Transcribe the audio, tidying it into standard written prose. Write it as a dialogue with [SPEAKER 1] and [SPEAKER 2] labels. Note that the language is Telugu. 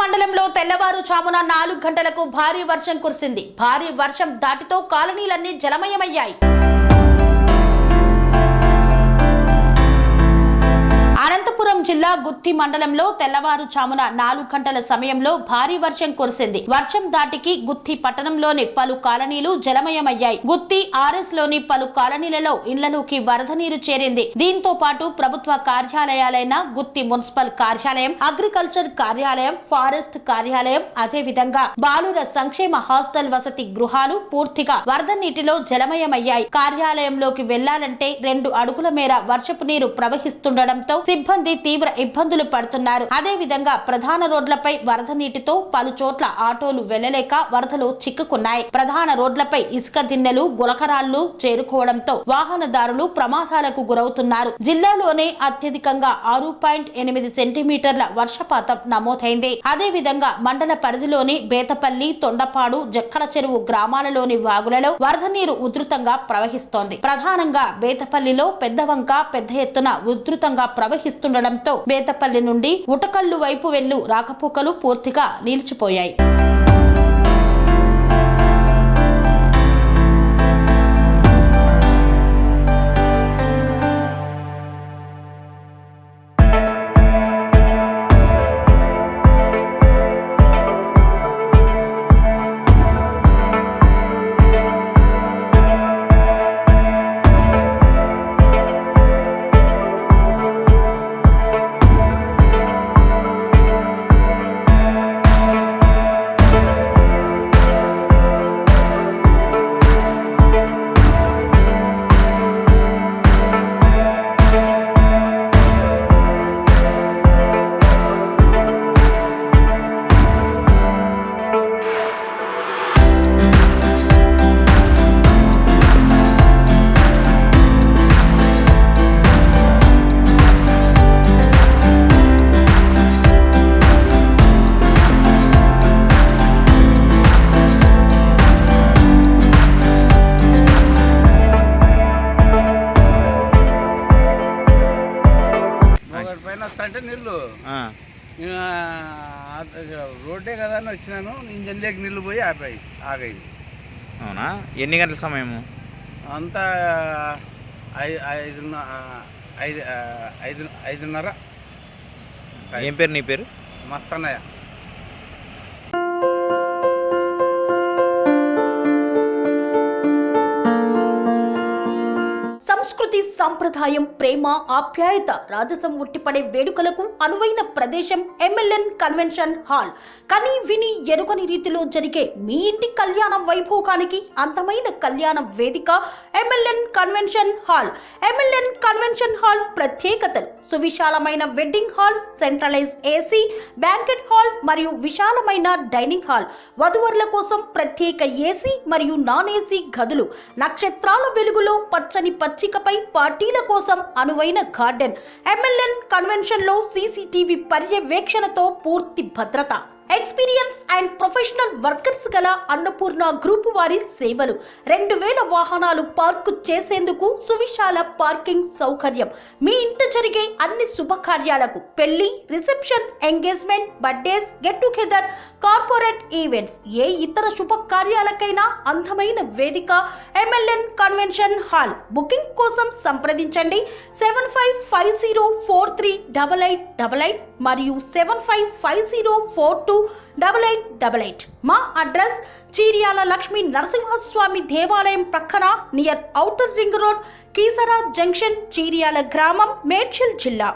[SPEAKER 1] మండలంలో తెల్లవారుజామున 4 గంటలకు భారీ వర్షం కురిసింది. భారీ వర్షం దాటితో కాలనీలన్నీ జలమయమయ్యాయి. అనంతపురం జిల్లా గుత్తి మండలంలో తెల్లవారుజామున 4 గంటల సమయంలో భారీ వర్షం కురిసింది. వర్షం దాటికి గుత్తి పట్టణంలోని పలు కాలనీలు జలమయమయ్యాయి. గుత్తి ఆర్ఎస్ లోని పలు కాలనీలలో ఇళ్లలోకి వరద నీరు చేరింది. దీంతో పాటు ప్రభుత్వ కార్యాలయాలైన గుత్తి మున్సిపల్ కార్యాలయం, అగ్రికల్చర్ కార్యాలయం, ఫారెస్ట్ కార్యాలయం, అదే విధంగా బాలుర సంక్షేమ హాస్టల్ వసతి గృహాలు పూర్తిగా వరద నీటిలో జలమయమయ్యాయి. కార్యాలయంలోకి వెళ్లాలంటే 2 అడుగుల మేర వర్షపు నీరు ప్రవహిస్తుండటంతో సిబ్బంది తీవ్ర ఇబ్బందులు పడుతున్నారు. అదే విధంగా ప్రధాన రోడ్లపై వరద నీటితో పలు చోట్ల ఆటోలు వెళ్లలేక వరదలో చిక్కుకున్నాయి. ప్రధాన రోడ్లపై ఇసుక దిన్నెలు, గులకరాళ్లు చేరుకోవడంతో వాహనదారులు ప్రమాదాలకు గురవుతున్నారు. జిల్లాలోనే అత్యధికంగా 6.8 సెంటీమీటర్ల వర్షపాతం నమోదైంది. అదే విధంగా మండల పరిధిలోని బేతపల్లి, తొండపాడు, జక్కల చెరువు గ్రామాలలోని వాగులలో వరద నీరు ఉధృతంగా ప్రవహిస్తోంది. ప్రధానంగా బేతపల్లిలో పెద్దవంక పెద్ద ఎత్తున ఉధృతంగా ప్రవహిస్తుండటంతో బేతపల్లి నుండి ఉటకల్లు వైపు వెళ్ళు రాకపోకలు పూర్తిగా నిలిచిపోయాయి.
[SPEAKER 2] అంటే నీళ్ళు రోడ్డే కదా అని వచ్చినాను. ఇంజన్లోకి నీళ్ళు పోయి ఆగాయి.
[SPEAKER 3] అవునా? ఎన్ని గంటల సమయము?
[SPEAKER 2] అంతా 5:30.
[SPEAKER 3] ఏం పేరు నీ పేరు?
[SPEAKER 2] మస్తన్నయ్య.
[SPEAKER 1] సంస్కృతి, సంప్రదాయం, ప్రేమ, ఆప్యాయత, రాజసం ఉట్టిపడే వేడుకలకు అనువైన ప్రదేశం ఎంఎల్ఎన్ కన్వెన్షన్ హాల్. కని విని ఎరుగని రీతిలో జరిగే మీ ఇంటి కళ్యాణ వైభోగానికి అందమైన కళ్యాణ వేదిక MLN convention hall. MLN convention hall ప్రత్యేకతలు: సువిశాలమైన wedding halls, centralise AC banquet hall మరియు విశాలమైన డైనింగ్ హాల్, వధువరుల కోసం ప్రత్యేక ఏసీ మరియు నాన్ ఏసీ గదులు, నక్షత్రాల వెలుగులో పచ్చని పచ్చికపై పార్టీల కోసం అనువైన గార్డెన్. ఎంఎల్ఎన్ కన్వెన్షన్ లో సీసీటీవీ పర్యవేక్షణతో పూర్తి భద్రత. ఎక్స్పీరియన్స్ అండ్ ప్రొఫెషనల్ వర్కర్స్ గల అన్నపూర్ణ గ్రూప్ వారి సేవలు. 2000 వాహనాలు పార్కు చేసేందుకు సువిశాల పార్కింగ్ సౌకర్యం. మీ ఇంట జరిగే అన్ని శుభకార్యాలకు, పెళ్లి, reception, engagement, birthdays, get together, corporate events, ఏ ఇతర శుభకార్యాలకైనా అందమైన వేదిక ఎంఎల్ఎన్ కన్వెన్షన్ హాల్. బుకింగ్ కోసం సంప్రదించండి 7550438888 మరియు 7550428888. మా అడ్రస్ చీర్యాల లక్ష్మీ నరసింహస్వామి దేవాలయం ప్రక్కన, near outer ring road, Keesara junction, Cheeryal గ్రామం, మేడ్చల్ జిల్లా.